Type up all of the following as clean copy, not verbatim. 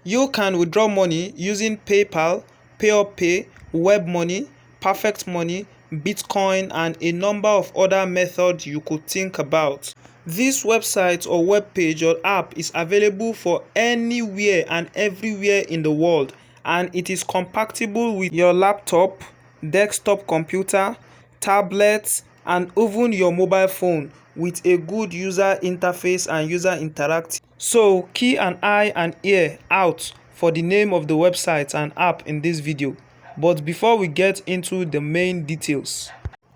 You can withdraw money using PayPal, PayUpPay, WebMoney, Perfect Money, Bitcoin, and a number of other methods you could think about. This website or web page or app is available for anywhere and everywhere in the world, and it is compatible with your laptop, desktop computer, tablets, and even your mobile phone with a good user interface and user interactive. So key an eye and ear out for the name of the website and app in this video. But before we get into the main details,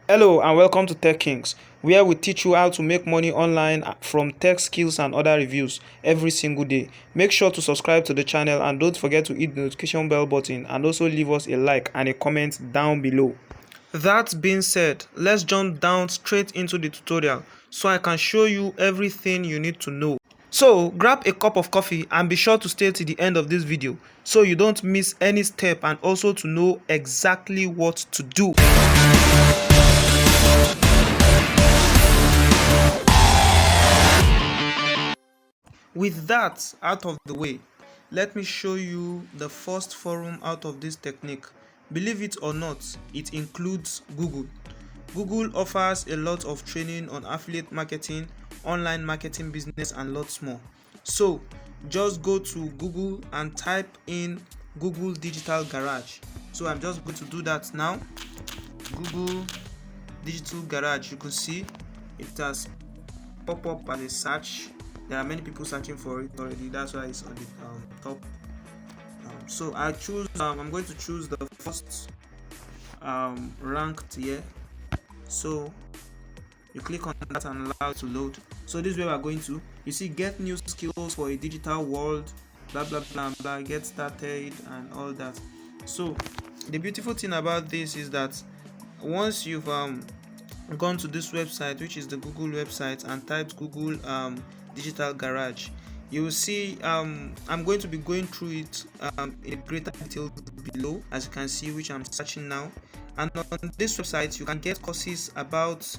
hello and welcome to Tech Kings, where we teach you how to make money online from tech skills and other reviews every single day. Make sure to subscribe to the channel and don't forget to hit the notification bell button and also leave us a like and a comment down below. That being said, let's jump down straight into the tutorial so I can show you everything you need to know. So grab a cup of coffee and be sure to stay till the end of this video so you don't miss any step and also to know exactly what to do. With that out of the way, let me show you the first forum out of this technique. Believe it or not, it includes Google. Google offers a lot of training on affiliate marketing, online marketing business, and lots more. So just go to Google and type in Google Digital Garage. So I'm just going to do that now. Google Digital Garage, you can see it has pop up as a search. There are many people searching for it already, that's why it's on the top. So I'm going to choose the first ranked here. So you click on that and allow it to load. So this is where we're going to, you see, get new skills for a digital world, blah blah blah blah, get started and all that. So the beautiful thing about this is that once you've gone to this website, which is the Google website, and typed Google Digital Garage, you will see I'm going to be going through it in greater detail below, as you can see, which I'm searching now. And on this website you can get courses about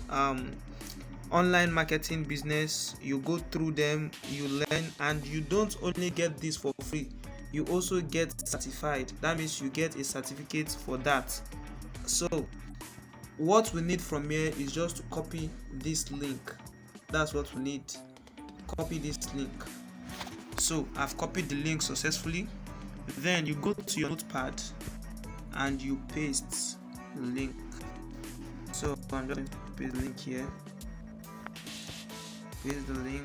online marketing business. You go through them, you learn, and you don't only get this for free, you also get certified. That means you get a certificate for that. So what we need from here is just to copy this link. That's what we need. Copy this link. So I've copied the link successfully. Then you go to your notepad and you paste the link. So I'm just going to paste the link here. Paste the link.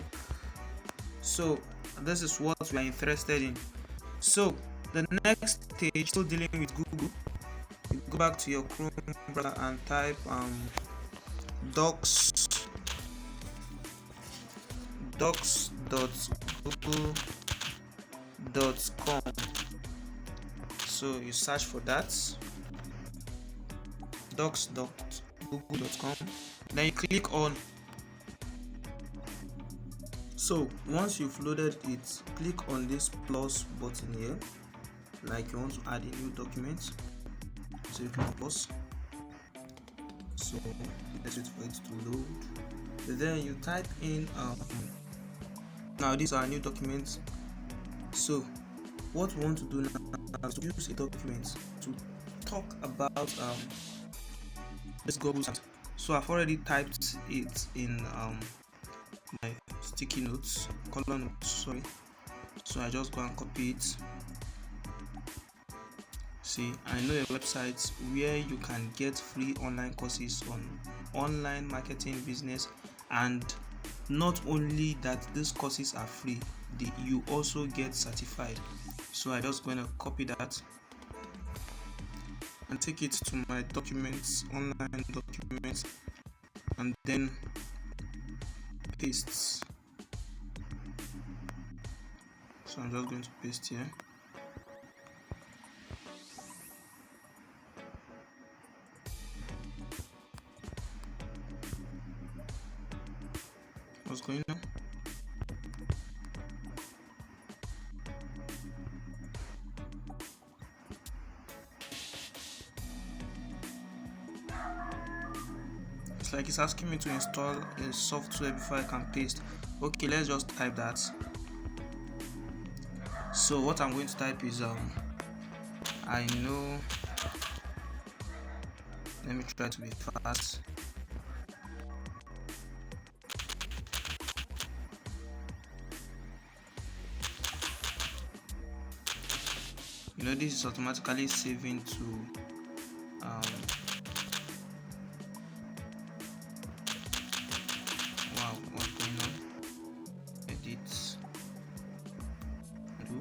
So this is what we are interested in. So the next stage, still dealing with Google, you go back to your Chrome browser and type docs.google.com. So you search for that, docs.google.com. then you click on. So once you've loaded it, click on this plus button here, like you want to add a new document. So you click plus. So let's wait for it to load. Then you type in now these are new documents. So what we want to do now is to use a document to talk about this Google site. So I've already typed it in my sticky notes, column notes, sorry. So I just go and copy it. See, I know a website where you can get free online courses on online marketing business, and not only that, these courses are free, you also get certified. So I'm just going to copy that and take it to my documents, online documents, and then paste. So I'm just going to paste here. What's going on? It's like it's asking me to install a software before I can paste. Okay, let's just type that. So what I'm going to type is I know, let me try to be fast. This is automatically saving to wow, what's going on? Edit, do.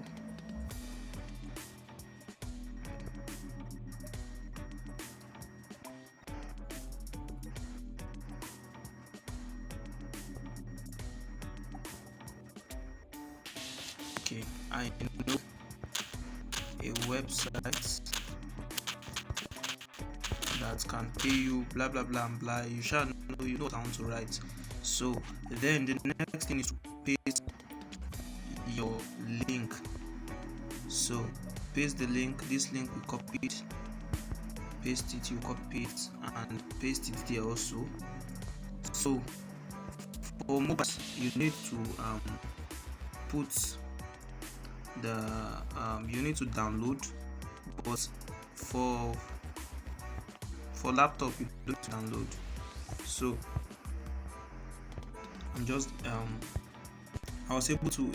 Okay, I know a website that can pay you blah blah blah and blah. You shall know, you know what I want to write. So then the next thing is to paste your link. So paste the link. This link we copied, paste it, you copy it and paste it there also. So for mobile, you need to put the you need to download, but for laptop you don't download. So I'm just I was able to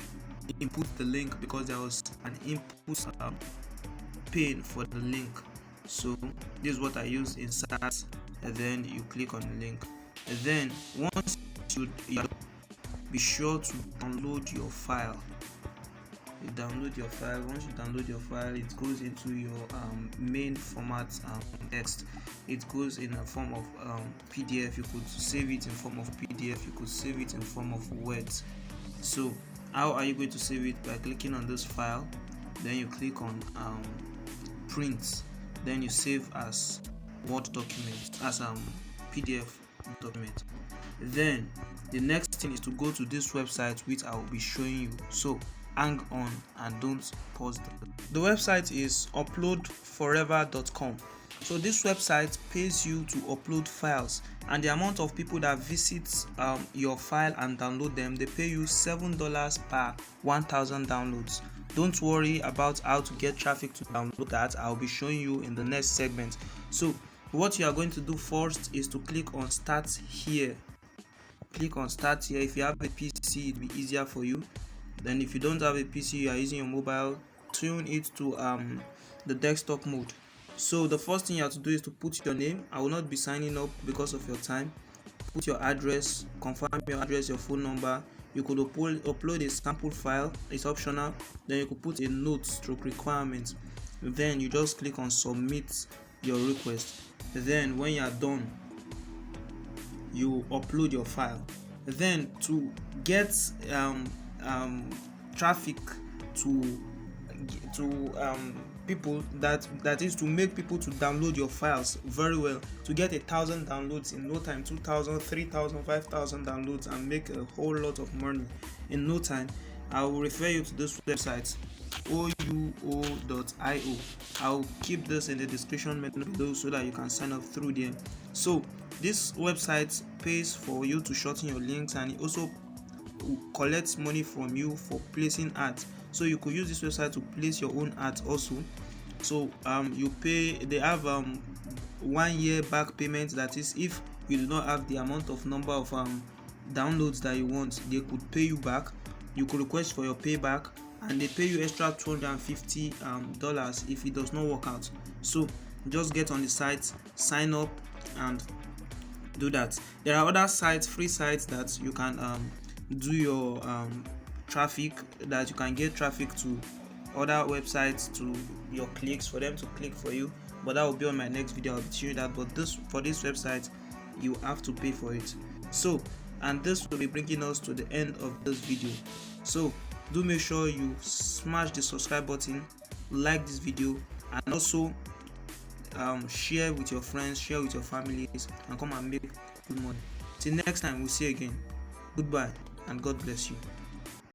input the link because there was an input pin for the link. So this is what I use in SARS, and then you click on the link, and then once you be sure to download your file. You download your file. Once you download your file, it goes into your main format text. It goes in a form of PDF. You could save it in form of PDF. You could save it in form of words. So how are you going to save it? By clicking on this file, then you click on print, then you save as Word document, as PDF document. Then the next thing is to go to this website which I will be showing you. So hang on and don't pause. The website is uploadforever.com. So this website pays you to upload files, and the amount of people that visit your file and download them, they pay you $7 per 1,000 downloads. Don't worry about how to get traffic to download that. I'll be showing you in the next segment. So what you are going to do first is to click on start here. Click on start here. If you have a PC, it'll be easier for you. Then if you don't have a PC, you are using your mobile, tune it to the desktop mode. So the first thing you have to do is to put your name. I will not be signing up because of your time. Put your address, confirm your address, your phone number. You could upload a sample file, it's optional. Then you could put a note stroke requirement. Then you just click on submit your request. Then when you are done, you upload your file. Then to get traffic to people, that is to make people to download your files very well, to get 1,000 downloads in no time, 2,000, 3,000, 5,000 downloads, and make a whole lot of money in no time, I will refer you to this website, ouo.io. I'll keep this in the description below so that you can sign up through there. So this website pays for you to shorten your links, and it also collects money from you for placing ads. So you could use this website to place your own ads also. So you pay, they have 1 year back payment. That is, if you do not have the amount of number of downloads that you want, they could pay you back. You could request for your payback, and they pay you extra $250 if it does not work out. So just get on the site, sign up, and do that. There are other sites, free sites, that you can do your traffic, that you can get traffic to other websites, to your clicks, for them to click for you, but that will be on my next video. I'll be showing that. But for this website, you have to pay for it. So, and this will be bringing us to the end of this video. So do make sure you smash the subscribe button, like this video, and also share with your friends, share with your families, and come and make good money. Till next time, we'll see you again. Goodbye and God bless you.